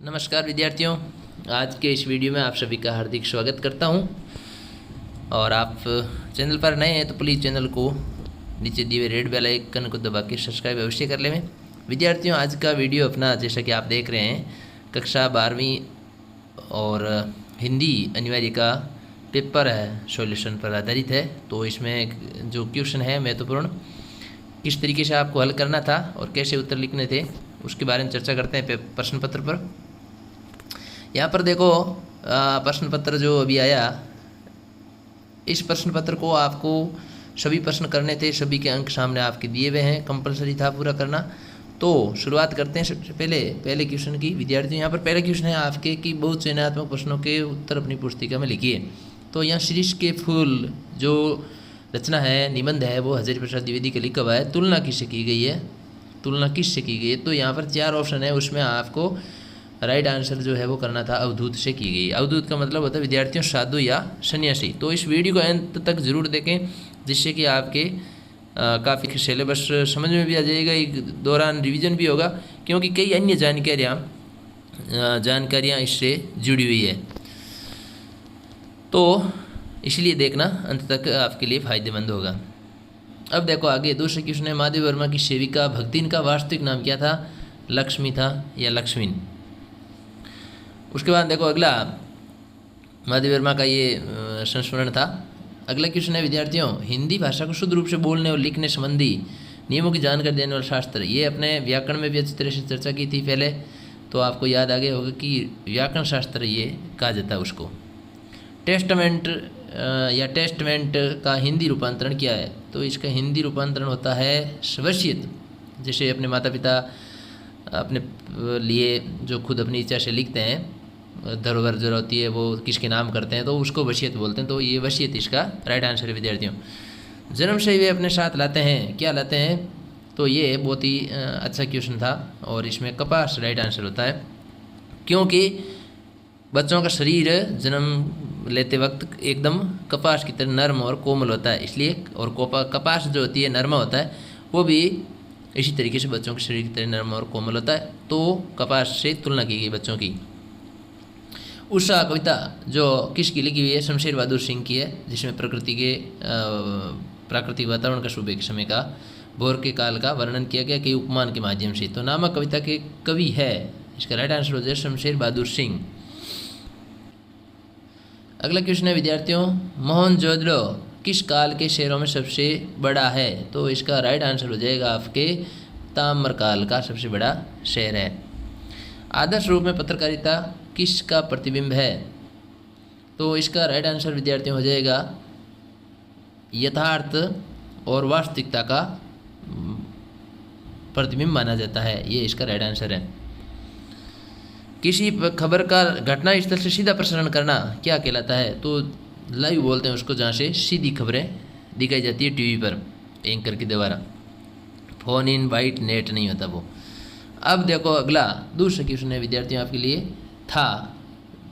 नमस्कार विद्यार्थियों, आज के इस वीडियो में आप सभी का हार्दिक स्वागत करता हूं। और आप चैनल पर नए हैं तो प्लीज़ चैनल को नीचे दिए हुए रेड बेल आइकन को दबा के सब्सक्राइब अवश्य कर लें। विद्यार्थियों, आज का वीडियो अपना जैसा कि आप देख रहे हैं कक्षा 12वीं और हिंदी अनिवार्य का पेपर है सॉल्यूशन पर आधारित है। तो इसमें जो क्वेश्चन है महत्वपूर्ण किस तरीके से आपको हल करना था और कैसे उत्तर लिखने थे उसके बारे में चर्चा करते हैं प्रश्न पत्र पर। यहाँ पर देखो प्रश्न पत्र जो अभी आया, इस प्रश्न पत्र को आपको सभी प्रश्न करने थे, सभी के अंक सामने आपके दिए हुए हैं, कंपलसरी था पूरा करना। तो शुरुआत करते हैं सबसे पहले क्वेश्चन की। विद्यार्थियों, यहाँ पर पहला क्वेश्चन है आपके कि बहुत चयनात्मक प्रश्नों के उत्तर अपनी पुस्तिका में लिखिए। तो यहाँ शीर्ष के फूल जो रचना है, निबंध है, वो हजारी प्रसाद द्विवेदी का लिखा हुआ है। तुलना किससे की गई है? तो यहाँ पर 4 ऑप्शन है, उसमें आपको राइट आंसर जो है वो करना था अवधूत से की गई। अवधूत का मतलब होता है विद्यार्थियों साधु या सन्यासी। तो इस वीडियो को अंत तक जरूर देखें जिससे कि आपके काफ़ी सिलेबस समझ में भी आ जाएगा, एक दौरान रिवीजन भी होगा, क्योंकि कई अन्य जानकारियाँ इससे जुड़ी हुई है। तो इसलिए देखना अंत तक आपके लिए फ़ायदेमंद होगा। अब देखो आगे दूसरे क्वेश्चन है, महादेव वर्मा की सेविका भक्तिन का वास्तविक नाम क्या था? लक्ष्मी था या लक्ष्मीन? उसके बाद देखो अगला महादेव वर्मा का ये संस्मरण था। अगला क्वेश्चन है विद्यार्थियों, हिंदी भाषा को शुद्ध रूप से बोलने और लिखने संबंधी नियमों की जानकारी देने वाला शास्त्र। ये अपने व्याकरण में भी अच्छी तरह से चर्चा की थी पहले, तो आपको याद आ गया होगा कि व्याकरण शास्त्र ये कहा जाता है उसको। टेस्टामेंट का हिंदी रूपांतरण क्या है? तो इसका हिंदी रूपांतरण होता है वसीयत। जैसे अपने माता पिता अपने लिए जो खुद अपनी इच्छा से लिखते हैं, धरोहर जो होती है वो किसके नाम करते हैं, तो उसको वसीयत बोलते हैं। तो ये वसीयत इसका राइट आंसर है विद्यार्थियों। जन्म से वे अपने साथ लाते हैं, क्या लाते हैं? तो ये बहुत ही अच्छा क्वेश्चन था और इसमें कपास राइट आंसर होता है, क्योंकि बच्चों का शरीर जन्म लेते वक्त एकदम कपास की तरह नर्म और कोमल होता है, इसलिए। और कपास जो होती है नरमा होता है, वो भी इसी तरीके से बच्चों के शरीर की तरह नर्म और कोमल होता है। तो कपास से तुलना की गई बच्चों की। उषा कविता जो किसकी लिखी हुई है? शमशेर बहादुर सिंह की है, जिसमें प्राकृतिक वातावरण का सुबह के समय का, भोर के काल का वर्णन किया गया कई उपमान के माध्यम से। तो नामक कविता के कवि है, इसका राइट आंसर हो जाए शमशेर बहादुर सिंह। अगला क्वेश्चन है विद्यार्थियों, मोहनजोदड़ो किस काल के शहरों में सबसे बड़ा है? तो इसका राइट आंसर हो जाएगा आपके ताम्रकाल का सबसे बड़ा शहर है। आदर्श रूप में पत्रकारिता किसका प्रतिबिंब है? तो इसका राइट आंसर विद्यार्थियों हो जाएगा यथार्थ और वास्तविकता का प्रतिबिंब माना जाता है, ये इसका राइट आंसर है। किसी खबर का घटना स्थल से सीधा प्रसारण करना क्या कहलाता है? तो लाइव बोलते हैं उसको, जहाँ से सीधी खबरें दिखाई जाती है टीवी पर एंकर के द्वारा, फोन इन वाइट नेट नहीं होता वो। अब देखो अगला दूसरा क्वेश्चन है विद्यार्थियों आपके लिए था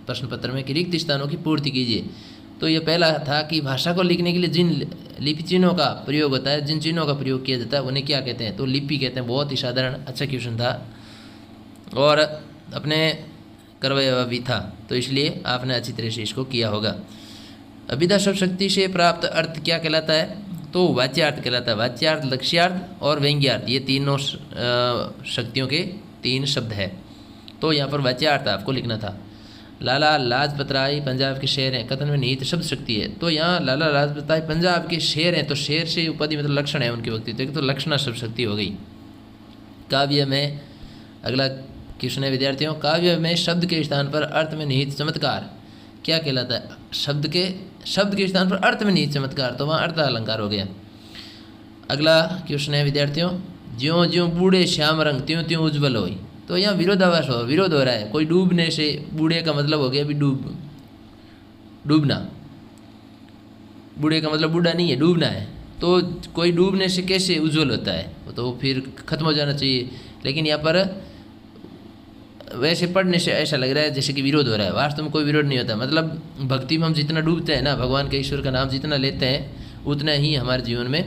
प्रश्न पत्र में कि रिक्त स्थानों की पूर्ति कीजिए। तो ये पहला था कि भाषा को लिखने के लिए जिन लिपि चिन्हों का प्रयोग होता है, जिन चिन्हों का प्रयोग किया जाता है उन्हें क्या कहते हैं? तो लिपि कहते हैं। बहुत ही साधारण अच्छा क्वेश्चन था और अपने करवाया हुआ भी था, तो इसलिए आपने अच्छी तरह से इसको किया होगा। अभिधा शब्द शक्ति से प्राप्त अर्थ क्या कहलाता है? तो वाच्यार्थ कहलाता है। वाच्यार्थ, लक्ष्यार्थ और व्यंग्यार्थ, ये तीनों शक्तियों के 3 शब्द है। तो यहाँ पर वाच्यार्थ आपको लिखना था। लाला लाजपत राय पंजाब के शेर हैं, कथन में निहित शब्द शक्ति है। तो यहाँ लाला लाजपत राय पंजाब के शेर हैं, तो शेर से उपाधि मतलब लक्षण है उनके व्यक्तित्व, तो लक्षणा शब्द शक्ति हो गई। काव्य में अगला क्वेश्चन है विद्यार्थियों, काव्य में शब्द के स्थान पर अर्थ में निहित चमत्कार क्या कहलाता है? शब्द के स्थान पर अर्थ में निहित चमत्कार, तो वहाँ अर्थ अलंकार हो गया। अगला क्वेश्चन है विद्यार्थियों, ज्यों ज्यों बूढ़े श्याम रंग त्यों त्यों उज्ज्वल होई। तो यहाँ विरोध हो रहा है। कोई डूबने से, बूढ़े का मतलब हो गया अभी डूबना, बूढ़े का मतलब बूढ़ा नहीं है, डूबना है। तो कोई डूबने से कैसे उज्ज्वल होता है? तो फिर खत्म हो जाना चाहिए, लेकिन यहाँ पर वैसे पढ़ने से ऐसा लग रहा है जैसे कि विरोध हो रहा है। वास्तव में कोई विरोध नहीं होता। मतलब भक्ति में हम जितना डूबते हैं ना, भगवान के ईश्वर का नाम जितना लेते हैं, उतना ही हमारे जीवन में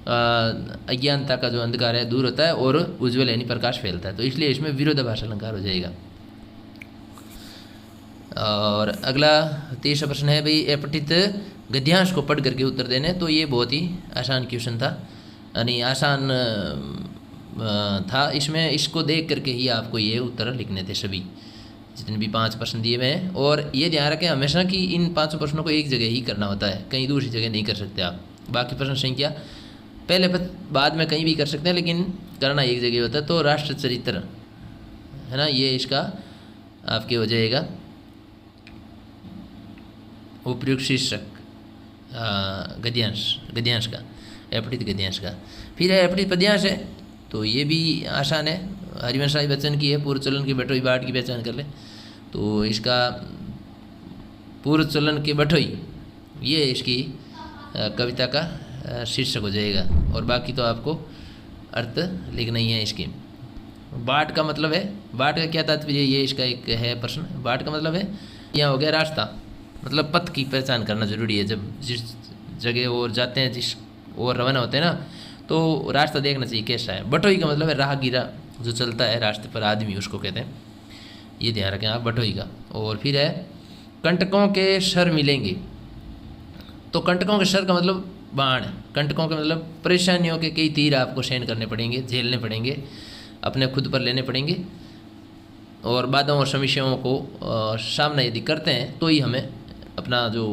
अज्ञानता का जो अंधकार है दूर होता है और उज्ज्वल यानी प्रकाश फैलता है। तो इसलिए इसमें विरोधाभास अलंकार हो जाएगा। और अगला 30वां प्रश्न है भाई अपठित गद्यांश को पढ़ करके उत्तर देने। तो ये बहुत ही आसान क्वेश्चन था, यानी आसान था। इसमें इसको देख करके ही आपको ये उत्तर लिखने थे सभी, जितने भी 5 प्रश्न दिए हुए हैं। और ये ध्यान रखें हमेशा कि इन 5 प्रश्नों को एक जगह ही करना होता है, कहीं दूसरी जगह नहीं कर सकते आप। बाकी प्रश्न संख्या पहले बाद में कहीं भी कर सकते हैं, लेकिन करना एक जगह होता है। तो राष्ट्र चरित्र है ना, ये इसका आपके हो जाएगा उपयुक्त शीर्षक गद्यांश का, अपठित गद्यांश का। फिर है अपठित पद्यांश है, तो ये भी आसान है। हरिवंश राय बच्चन की है, पूर्व चलन के बटोई बाट की पहचान कर ले। तो इसका पूर्व चलन के बटोई ये इसकी कविता का शीर्षक हो जाएगा। और बाकी तो आपको अर्थ लिखना ही है इसकी। बाट का मतलब है, बाट का क्या तात्पर्य, ये इसका एक है प्रश्न। बाट का मतलब है यहाँ हो गया रास्ता, मतलब पथ की पहचान करना जरूरी है। जब जिस जगह और जाते हैं, जिस और रवाना होते हैं ना, तो रास्ता देखना चाहिए कैसा है। बटोई का मतलब है राहगीरा, जो चलता है रास्ते पर आदमी, उसको कहते हैं। ये ध्यान रखें आप, बटोई का। और फिर है कंटकों के शर मिलेंगे। तो कंटकों के शर का मतलब बाण, कंटकों का मतलब परेशानियों के कई तीर आपको सहन करने पड़ेंगे, झेलने पड़ेंगे, अपने खुद पर लेने पड़ेंगे। और बाधाओं और समस्याओं को सामना यदि करते हैं तो ही हमें अपना जो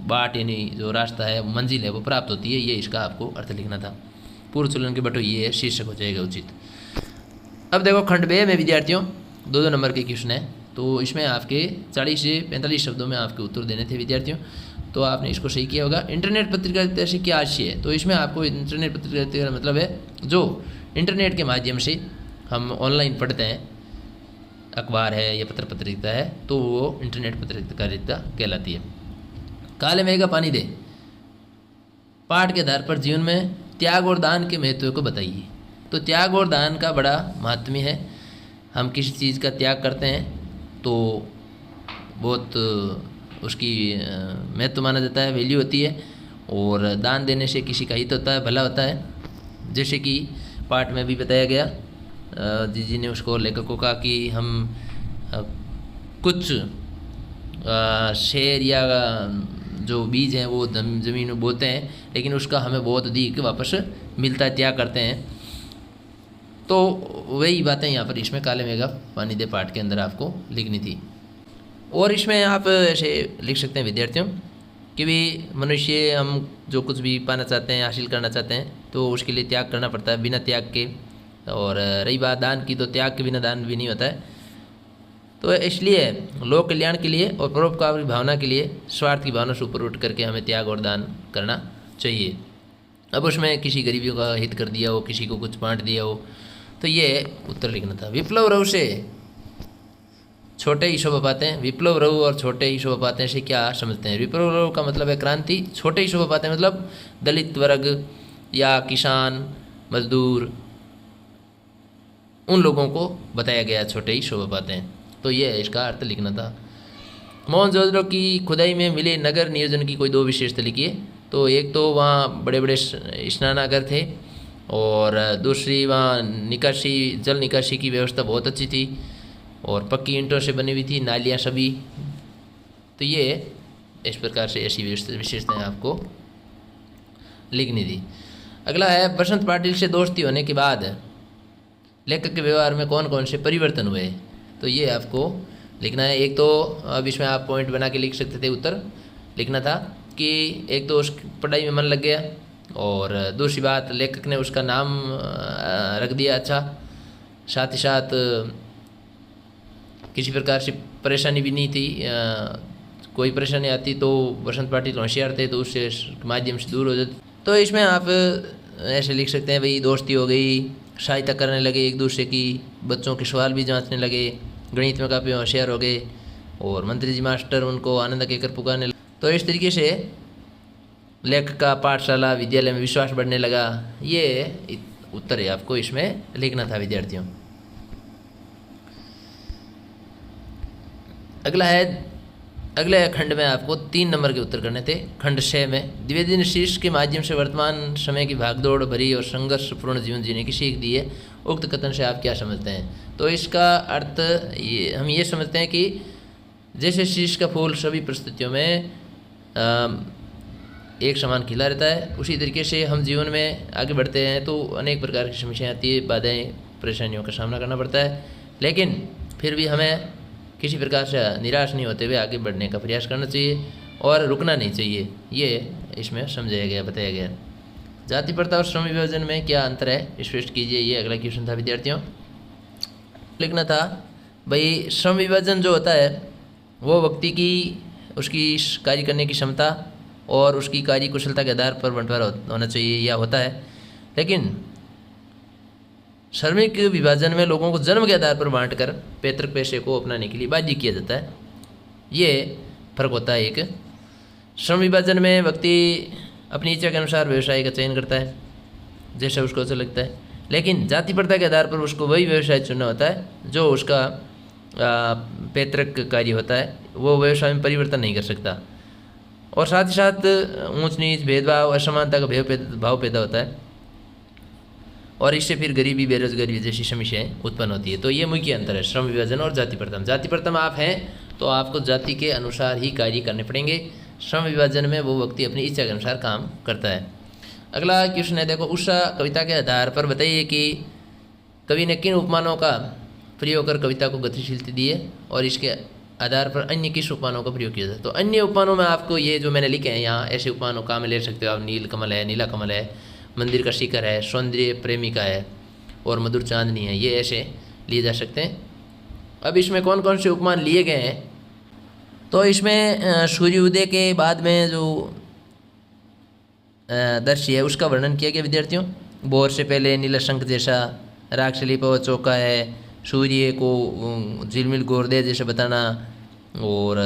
बाट यानी जो रास्ता है, मंजिल है, वो प्राप्त होती है। ये इसका आपको अर्थ लिखना था। पूर्व चलन के बटोई ये शीर्षक हो जाएगा उचित। अब देखो खंड बे में विद्यार्थियों 2-2 नंबर के क्वेश्चन है। तो इसमें आपके 40 से 45 शब्दों में आपके उत्तर देने थे विद्यार्थियों। तो आपने इसको सही किया होगा। इंटरनेट पत्रकारिता से क्या आशय है? तो इसमें आपको इंटरनेट पत्रकारिता का मतलब है जो इंटरनेट के माध्यम से हम ऑनलाइन पढ़ते हैं, अखबार है या पत्र पत्रिका है, तो वो इंटरनेट पत्रकारिता कहलाती है। काले मेघ का पानी दे पाठ के आधार पर जीवन में त्याग और दान के महत्व को बताइए। तो त्याग और दान का बड़ा महात्म्य है। हम किसी चीज़ का त्याग करते हैं तो बहुत उसकी महत्व माना जाता है, वैल्यू होती है। और दान देने से किसी का हित होता है, भला होता है। जैसे कि पाठ में भी बताया गया, जी ने उसको लेखक को कहा कि हम कुछ शेर या जो बीज हैं वो ज़मीन में बोते हैं, लेकिन उसका हमें बहुत अधिक वापस मिलता है, त्याग करते हैं। तो वही बातें यहाँ पर इसमें काले मेघ पानी दे पाठ के अंदर आपको लिखनी थी। और इसमें आप ऐसे लिख सकते हैं विद्यार्थियों कि भी मनुष्य हम जो कुछ भी पाना चाहते हैं, हासिल करना चाहते हैं, तो उसके लिए त्याग करना पड़ता है, बिना त्याग के। और रही बात दान की, तो त्याग के बिना दान भी नहीं होता है। तो इसलिए लोक कल्याण के लिए और परोपकार की भावना के लिए स्वार्थ की भावना से ऊपर उठ करके हमें त्याग और दान करना चाहिए। अब उसमें किसी गरीबियों का हित कर दिया हो, किसी को कुछ बांट दिया हो, तो ये उत्तर लिखना था। विप्लव रघु से छोटे ही शोभा पाते हैं। विप्लव रघु और छोटे ही शोभा पाते हैं से क्या समझते हैं? विप्लव रघु का मतलब है क्रांति, छोटे ही शोभा पाते हैं मतलब दलित वर्ग या किसान, मजदूर, उन लोगों को बताया गया छोटे ही शोभा पाते हैं। तो ये इसका अर्थ लिखना था। मोहनजोदड़ो की खुदाई में मिले नगर नियोजन की कोई 2 विशेषता लिखिए। तो एक तो वहाँ बड़े बड़े स्नानागार थे, और दूसरी वहाँ निकासी, जल निकासी की व्यवस्था बहुत अच्छी थी, और पक्की ईंटों से बनी हुई थी नालियाँ सभी। तो ये इस प्रकार से ऐसी विशेषताएं आपको लिखनी थी। अगला है बसंत पाटिल से दोस्ती होने के बाद लेखक के व्यवहार में कौन कौन से परिवर्तन हुए। तो ये आपको लिखना है। एक तो अब इसमें आप पॉइंट बना के लिख सकते थे, उत्तर लिखना था कि एक तो उस पढ़ाई में मन लग गया, और दूसरी बात लेखक ने उसका नाम रख दिया अच्छा, साथ ही साथ किसी प्रकार से परेशानी भी नहीं थी। कोई परेशानी आती तो बसंत पाटिल होशियार थे, तो उससे माध्यम से दूर हो जाते। तो इसमें आप ऐसे लिख सकते हैं भाई दोस्ती हो गई, सहायता करने लगे एक दूसरे की, बच्चों के सवाल भी जांचने लगे, गणित में काफ़ी होशियार हो गए, और मंत्री जी मास्टर उनको आनंद कहकर पुकारने लगे। तो इस तरीके से लेखक का पाठशाला विद्यालय में विश्वास बढ़ने लगा। ये उत्तर है आपको इसमें लिखना था विद्यार्थियों। अगला है, अगले खंड में आपको 3 नंबर के उत्तर करने थे। खंड 6 में द्विवेदी ने शीर्ष के माध्यम से वर्तमान समय की भागदौड़ भरी और संघर्षपूर्ण जीवन जीने की सीख दी है। उक्त कथन से आप क्या समझते हैं? तो इसका अर्थ हम ये समझते हैं कि जैसे शीश का फूल सभी परिस्थितियों में एक समान खिला रहता है, उसी तरीके से हम जीवन में आगे बढ़ते हैं तो अनेक प्रकार की समस्याएं आती है, बाधाएं, परेशानियों का सामना करना पड़ता है, लेकिन फिर भी हमें किसी प्रकार से निराश नहीं होते हुए आगे बढ़ने का प्रयास करना चाहिए और रुकना नहीं चाहिए। ये इसमें समझाया गया, बताया गया। जाति प्रथा और श्रम विभाजन में क्या अंतर है, स्पष्ट कीजिए। ये अगला क्वेश्चन था विद्यार्थियों। लिखना था भाई, श्रम विभाजन जो होता है वो व्यक्ति की उसकी कार्य करने की क्षमता और उसकी कार्य कुशलता के आधार पर बंटवारा होना चाहिए या होता है, लेकिन श्रमिक विभाजन में लोगों को जन्म के आधार पर बांटकर पैतृक पेशे को अपनाने के लिए बाध्य किया जाता है। ये फर्क होता है एक। श्रम विभाजन में व्यक्ति अपनी इच्छा के अनुसार व्यवसाय का चयन करता है जैसा उसको अच्छा लगता है, लेकिन जाति प्रथा के आधार पर उसको वही व्यवसाय चुनना होता है जो उसका पैतृक कार्य होता है, वो व्यवसाय में परिवर्तन नहीं कर सकता। और साथ ही साथ ऊंच नीच, भेदभाव, असमानता का भाव पैदा होता है और इससे फिर गरीबी, बेरोजगारी जैसी समस्याएं उत्पन्न होती है। तो ये मुख्य अंतर है श्रम विभाजन और जाति प्रथा। जाति प्रथा में आप हैं तो आपको जाति के अनुसार ही कार्य करने पड़ेंगे, श्रम विभाजन में वो व्यक्ति अपनी इच्छा के अनुसार काम करता है। अगला क्वेश्चन है, देखो, उषा कविता के आधार पर बताइए कि कवि ने किन उपमानों का प्रयोग कर कविता को गतिशीलता दी है और इसके आधार पर अन्य किस उपमानों का प्रयोग किया जाए। तो अन्य उपमानों में आपको ये जो मैंने लिखे हैं यहाँ, ऐसे उपमानों काम ले सकते हो आप। नील कमल है, नीला कमल है, मंदिर का शिखर है, सौंदर्य प्रेमिका है और मधुर चांदनी है, ये ऐसे लिए जा सकते हैं। अब इसमें कौन कौन से उपमान लिए गए हैं, तो इसमें सूर्योदय के बाद में जो दृश्य है उसका वर्णन किया गया विद्यार्थियों। भोर से पहले नीला शंख जैसा, राख से लिपा हुआ चौका है, सूर्य को झिलमिल गोरदे जैसे बताना, और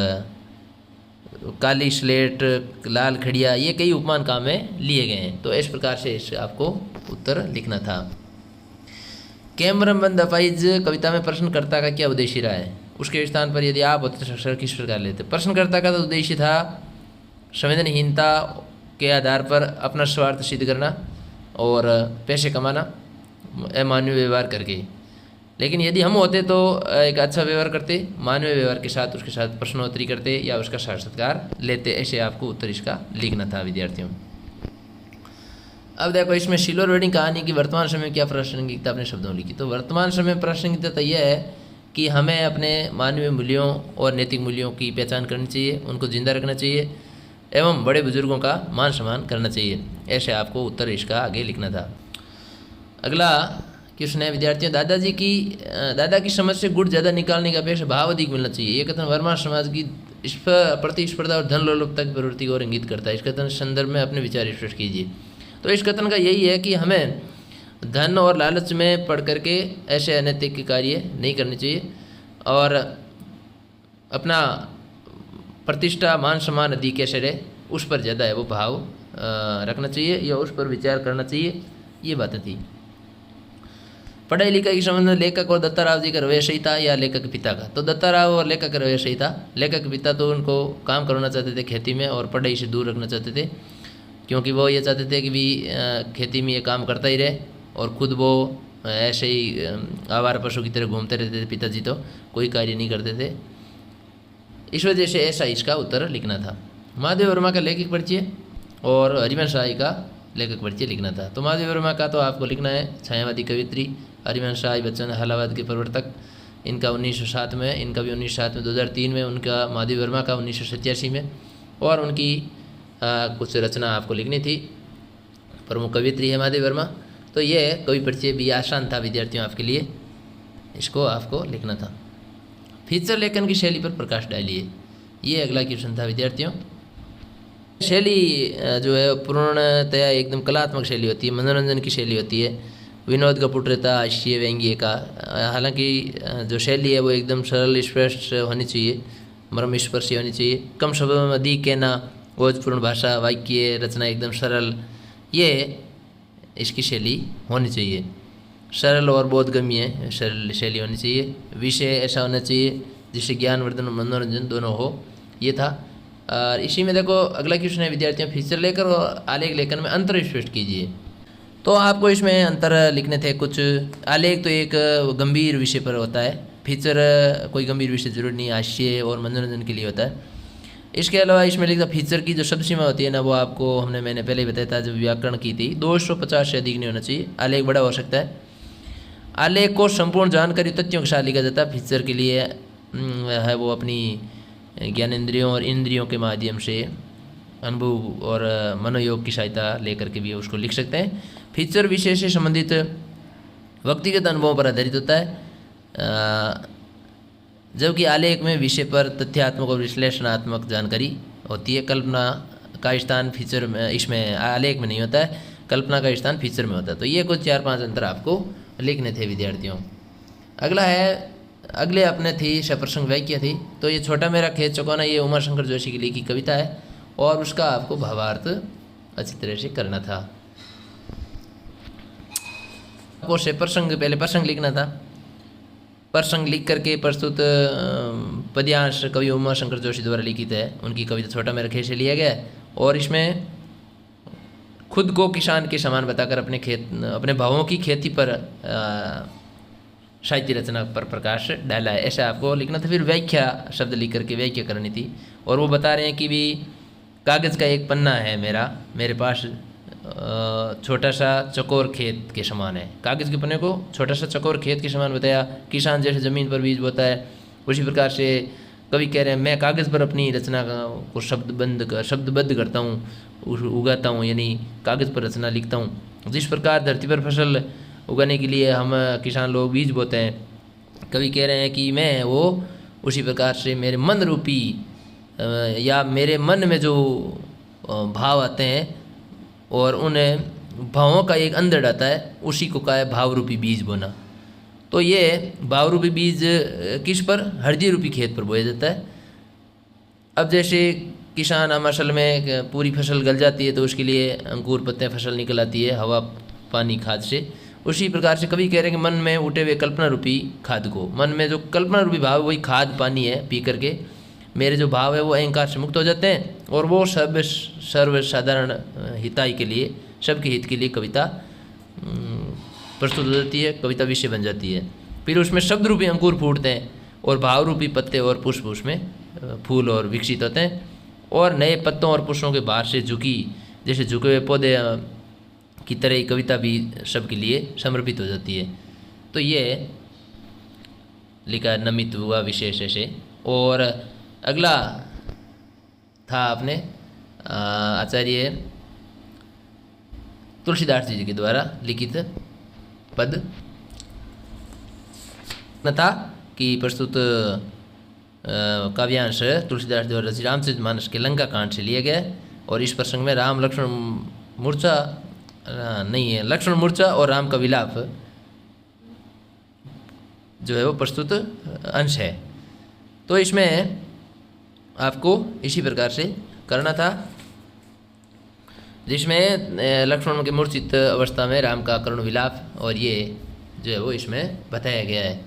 काली स्लेट, लाल खड़िया, ये कई उपमान काम में लिए गए हैं। तो इस प्रकार से इस आपको उत्तर लिखना था। कैमरम बंद अफाइज कविता में प्रश्नकर्ता का क्या उद्देश्य रहा है, उसके स्थान पर यदि आप होते तो किस प्रकार लेते। प्रश्नकर्ता का तो उद्देश्य था संवेदनहीनता के आधार पर अपना स्वार्थ सिद्ध करना और पैसे कमाना अमानवीय व्यवहार करके, लेकिन यदि हम होते तो एक अच्छा व्यवहार करते, मानवीय व्यवहार के साथ उसके साथ प्रश्नोत्तरी करते या उसका साक्षात्कार लेते। ऐसे आपको उत्तर इसका लिखना था विद्यार्थियों। अब देखो, इसमें सिल्वर वेडिंग कहानी की वर्तमान समय में क्या प्रासंगिकता अपने शब्दों में लिखी। तो वर्तमान समय में प्रासंगिकता यह है कि हमें अपने मानवीय मूल्यों और नैतिक मूल्यों की पहचान करनी चाहिए, उनको जिंदा रखना चाहिए एवं बड़े बुजुर्गों का मान सम्मान करना चाहिए। ऐसे आपको उत्तर इसका आगे लिखना था। अगला क्वेश्चन है विद्यार्थियों, दादा की समझ से गुण ज़्यादा निकालने का अपेक्षा भाव अधिक मिलना चाहिए। ये कथन वर्तमान समाज की प्रतिस्पर्धा और धन लोलुपता की प्रवृत्ति को इंगित करता है। इस कथन के संदर्भ में अपने विचार स्पष्ट कीजिए। तो इस कथन का यही है कि हमें धन और लालच में पड़ करके ऐसे अनैतिक कार्य नहीं करने चाहिए और अपना प्रतिष्ठा, मान सम्मान आदि कैसे रहे उस पर ज़्यादा है वो भाव रखना चाहिए या उस पर विचार करना चाहिए। ये बातें थी। पढ़ाई लिखाई के संबंध में लेखक और दत्ताराव जी का रवैया सही था या लेखक के पिता का। तो दत्ताराव और लेखक का रवैया सही था। लेखक के पिता तो उनको काम करना चाहते थे खेती में और पढ़ाई से दूर रखना चाहते थे, क्योंकि वो ये चाहते थे कि भी खेती में ये काम करता ही रहे और खुद वो ऐसे ही आवारा पशु की तरह घूमते रहते थे। पिताजी तो कोई कार्य नहीं करते थे। इस वजह से ऐसा इसका उत्तर लिखना था। महादेव वर्मा का लेखक परिचय और हरिवंश राय का लेखक परिचय लिखना था। तो महादेव वर्मा का तो आपको लिखना है छायावादी कवित्री, हरिवंश राय बच्चन हालावाद के प्रवर्तक, इनका 1907 में, इनका भी 1907 में, 2003 में, उनका महादेव वर्मा का 1987 में, और उनकी कुछ रचना आपको लिखनी थी। प्रमुख कवित्री है महादेव वर्मा। तो ये कवि परिचय भी आसान था विद्यार्थियों आपके लिए, इसको आपको लिखना था। फीचर लेखन की शैली पर प्रकाश डालिए, ये अगला क्वेश्चन था विद्यार्थियों। शैली जो है पूर्णतया एकदम कलात्मक शैली होती है, मनोरंजन की शैली होती है, विनोद का पुटरता, हास्य व्यंग्य का। हालांकि जो शैली है वो एकदम सरल स्पष्ट होनी चाहिए, मर्मस्पर्शी होनी चाहिए, कम शब्दों में अधिक कहना, ओजपूर्ण भाषा, वाक्य रचना एकदम सरल, ये इसकी शैली होनी चाहिए। सरल और बोधगम्य सरल शैली होनी चाहिए। विषय ऐसा होना चाहिए जिससे ज्ञानवर्धन और मनोरंजन दोनों हो, ये था। और इसी में देखो अगला क्वेश्चन है विद्यार्थियों, फीचर लेकर और आलेख लेखन में अंतर स्पष्ट कीजिए। तो आपको इसमें अंतर लिखने थे कुछ। आलेख तो एक गंभीर विषय पर होता है फीचर कोई गंभीर विषय जरूर नहीं, हास्य और मनोरंजन के लिए होता है। इसके अलावा इसमें लिखा फीचर की जो शब्द सीमा होती है ना, वो आपको मैंने पहले ही बताया था जब व्याकरण की थी, 250 से अधिक नहीं होना चाहिए। आलेख बड़ा हो सकता है। आलेख को संपूर्ण जानकारी तथ्यों के साथ लिखा जाता है। फीचर के लिए है वो अपनी ज्ञानेंद्रियों और इंद्रियों के माध्यम से अनुभव और मनोयोग की सहायता लेकर के भी उसको लिख सकते हैं। फीचर विषय से संबंधित व्यक्तिगत अनुभवों पर आधारित होता है, जबकि आलेख में विषय पर तथ्यात्मक और विश्लेषणात्मक जानकारी होती है। कल्पना का स्थान फीचर में, इसमें आलेख में नहीं होता है, कल्पना का स्थान फीचर में होता है। तो ये कुछ 4-5 अंतर आपको लिखने थे विद्यार्थियों। अगला है, अगले अपने थी सप्रसंग वाक्य थी। तो ये छोटा मेरा खेत चौकोना, ये उमाशंकर जोशी की लिखी कविता है और उसका आपको भावार्थ अच्छी तरह से करना था। आपको से प्रसंग, पहले प्रसंग लिखना था। प्रसंग लिख करके प्रस्तुत पद्यांश कवि उमाशंकर जोशी द्वारा लिखित है। उनकी कविता छोटा मेरा खेत से लिया गया है और इसमें खुद को किसान के समान बताकर अपने भावों की खेती पर साहित्य रचना पर प्रकाश डाला है, ऐसा आपको लिखना था। फिर व्याख्या शब्द लिख करके व्याख्या करनी थी। और वो बता रहे हैं कि भी कागज़ का एक पन्ना है मेरे पास, छोटा सा चकोर खेत के समान है। कागज़ के पन्ने को छोटा सा चकोर खेत के समान बताया। किसान जैसे ज़मीन पर बीज बोता है, उसी प्रकार से कवि कह रहे हैं मैं कागज़ पर अपनी रचना को शब्दबद्ध करता हूँ, उगाता हूँ, यानी कागज़ पर रचना लिखता हूँ। जिस प्रकार धरती पर फसल उगाने के लिए हम किसान लोग बीज बोते हैं, कवि कह रहे हैं कि मैं वो उसी प्रकार से मेरे मन रूपी या मेरे मन में जो भाव आते हैं और उन भावों का एक अंदर आता है, उसी को कहा है भाव रूपी बीज बोना। तो ये भाव रूपी बीज किस पर, हृदय रूपी खेत पर बोया जाता है। अब जैसे किसान हम असल में पूरी फसल गल जाती है तो उसके लिए अंकुर पत्ते फसल निकल आती है हवा पानी खाद से, उसी प्रकार से कवि कह रहे हैं कि मन में उठे हुए कल्पना रूपी खाद को, मन में जो कल्पना रूपी भाव वही खाद पानी है, पी करके मेरे जो भाव है वो अहंकार से मुक्त हो जाते हैं और वो सर्वसाधारण हिताई के लिए, सबके हित के लिए कविता प्रस्तुत हो जाती है, कविता विषय बन जाती है। फिर उसमें शब्द रूपी अंकुर फूटते हैं और भाव रूपी पत्ते और पुष्प उसमें फूल और विकसित होते हैं और नए पत्तों और पुष्पों के बाहर से जैसे झुके हुए पौधे की तरह ही कविता भी सबके लिए समर्पित हो जाती है। तो ये लिखा नमित हुआ विशेष ऐसे। और अगला था अपने आचार्य तुलसीदास जी के द्वारा लिखित पद न था कि प्रस्तुत काव्यांश तुलसीदास द्वारा रचित रामचरितमानस के लंका कांड से लिया गया और इस प्रसंग में राम लक्ष्मण मूर्छा नहीं है, लक्ष्मण मूर्छा और राम का विलाप जो है वो प्रस्तुत अंश है। तो इसमें आपको इसी प्रकार से करना था, जिसमें लक्ष्मण के मूर्छित अवस्था में राम का करुण विलाप और ये जो है वो इसमें बताया गया है।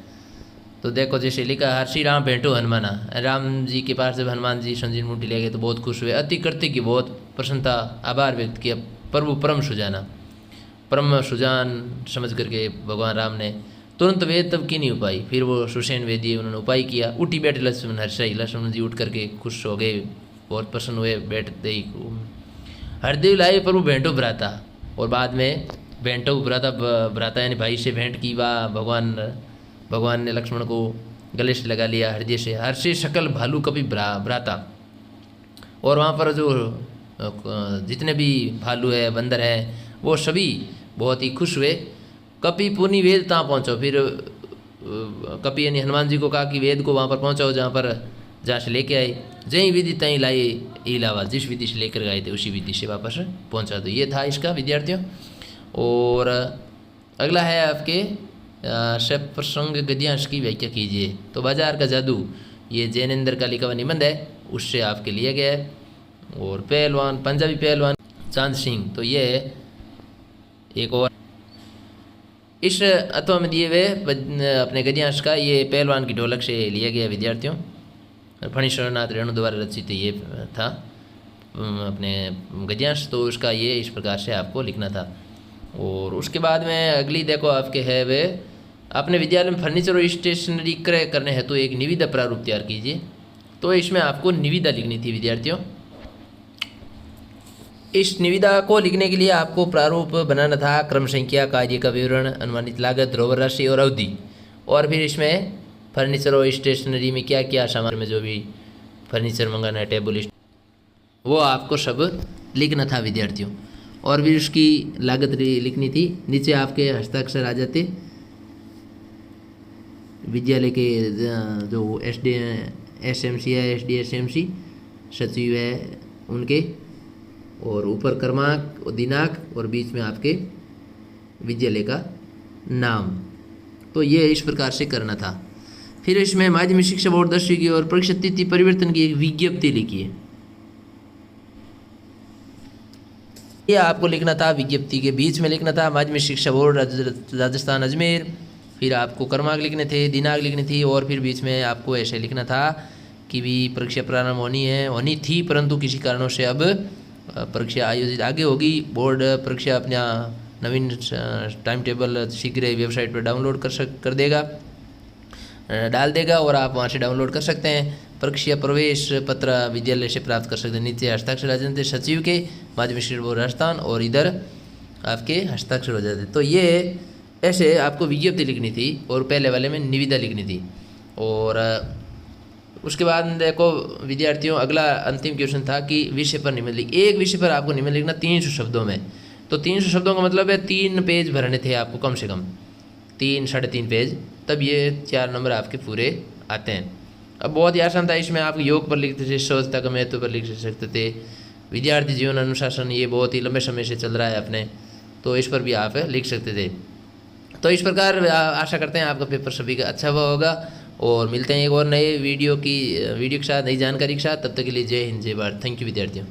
तो देखो जैसे लिखा हर श्री राम भेंटो हनुमाना, राम जी के पास जब हनुमान जी संजीवन बूटी ले गए तो बहुत खुश हुए, अति कृत्य की बहुत प्रसन्नता, आभार व्यक्त किया। प्रभु परम सुजाना, परम सुजान समझ करके भगवान राम ने तुरंत वेद तब की नहीं उपाई, फिर वो सुसेन वेदी उन्होंने उपाय किया। उठी बैठे लक्ष्मण हर्षाई, लक्ष्मण जी उठ करके खुश हो गए, बहुत प्रसन्न हुए, बैठते ही हरदेव लाए प्रभु भेंटो भ्राता, और बाद में भेंटो भ्राता यानी भाई से भेंट की। वाह भगवान ने लक्ष्मण को गले से लगा लिया हृदय से, हर्षे सकल भालू कपि भ्राता। और वहाँ पर जो जितने भी भालू है बंदर है वो सभी बहुत ही खुश हुए। कपि पुनि वेद तहाँ पहुँचो, फिर कपि यानी हनुमान जी को कहा कि वेद को वहाँ पर पहुँचाओ जहाँ से लेके आए। जही विधि तहीं लाए इलावा, जिस विधि से लेकर गए थे उसी विधि से वापस पहुँचा दो। ये था इसका विद्यार्थियों। और अगला है आपके प्रसंग गद्यांश की व्याख्या कीजिए। तो बाजार का जादू ये जैनेन्द्र का लिखा हुआ निबंध है, उससे आपके लिया गया है। और पहलवान, पंजाबी पहलवान चांद सिंह, तो ये एक और इस अथवा में दिए हुए अपने गद्यांश का ये पहलवान की ढोलक से लिया गया विद्यार्थियों। फणीश्वरनाथ रेणु द्वारा रचित ये था अपने गद्यांश, तो उसका ये इस प्रकार से आपको लिखना था। और उसके बाद में अगली देखो आपके है वे अपने विद्यालय में फर्नीचर और स्टेशनरी क्रय करने हेतु तो एक निविदा प्रारूप तैयार कीजिए। तो इसमें आपको निविदा लिखनी थी विद्यार्थियों। इस निविदा को लिखने के लिए आपको प्रारूप बनाना था, क्रम संख्या, कार्य का विवरण, अनुमानित लागत, ध्रुव राशि और अवधि, और फिर इसमें फर्नीचर और स्टेशनरी में क्या क्या सामान में जो भी फर्नीचर मंगाना है, टेबल, वो आपको सब लिखना था विद्यार्थियों। और फिर उसकी लागत लिखनी थी। नीचे आपके हस्ताक्षर आ जाते विद्यालय के जो SMC है, SDSMC सचिव है उनके, और ऊपर क्रमांक और दिनांक, और बीच में आपके विद्यालय का नाम। तो ये इस प्रकार से करना था। फिर इसमें माध्यमिक शिक्षा बोर्ड 10वीं की और परीक्षा तिथि परिवर्तन की एक विज्ञप्ति लिखिए। ये आपको लिखना था, विज्ञप्ति के बीच में लिखना था माध्यमिक शिक्षा बोर्ड राजस्थान अजमेर। फिर आपको क्रमांक लिखने थे, दिनांक लिखनी थी, और फिर बीच में आपको ऐसे लिखना था कि भी परीक्षा प्रारंभ होनी थी, परंतु किसी कारणों से अब परीक्षा आयोजित आगे होगी। बोर्ड परीक्षा अपना नवीन टाइम टेबल शीघ्र ही वेबसाइट पर डाउनलोड कर देगा, डाल देगा, और आप वहाँ से डाउनलोड कर सकते हैं। परीक्षा प्रवेश पत्र विद्यालय से प्राप्त कर सकते हैं। नीचे हस्ताक्षर आ जाते सचिव के, माध्यमिक शिक्षा बोर्ड राजस्थान, और इधर आपके हस्ताक्षर हो जाते। तो ये ऐसे आपको विज्ञप्ति लिखनी थी, और पहले वाले में निविदा लिखनी थी। और उसके बाद देखो विद्यार्थियों, अगला अंतिम क्वेश्चन था कि विषय पर निबंध लिख। एक विषय पर आपको निबंध लिखना 300 शब्दों में। तो 300 शब्दों का मतलब है 3 पेज भरने थे आपको, कम से कम 3 साढ़े 3 पेज, तब ये 4 नंबर आपके पूरे आते हैं। अब बहुत ही आसान था। इसमें आप योग पर लिखते थे, स्वच्छता का महत्व पर लिख सकते थे, विद्यार्थी जीवन अनुशासन, ये बहुत ही लंबे समय से चल रहा है अपने, तो इस पर भी आप लिख सकते थे। तो इस प्रकार आशा करते हैं आपका पेपर सभी का अच्छा हुआ होगा, और मिलते हैं एक और नए वीडियो के साथ, नई जानकारी के साथ। तब तक के लिए जय हिंद, जय भारत। थैंक यू विद्यार्थियों।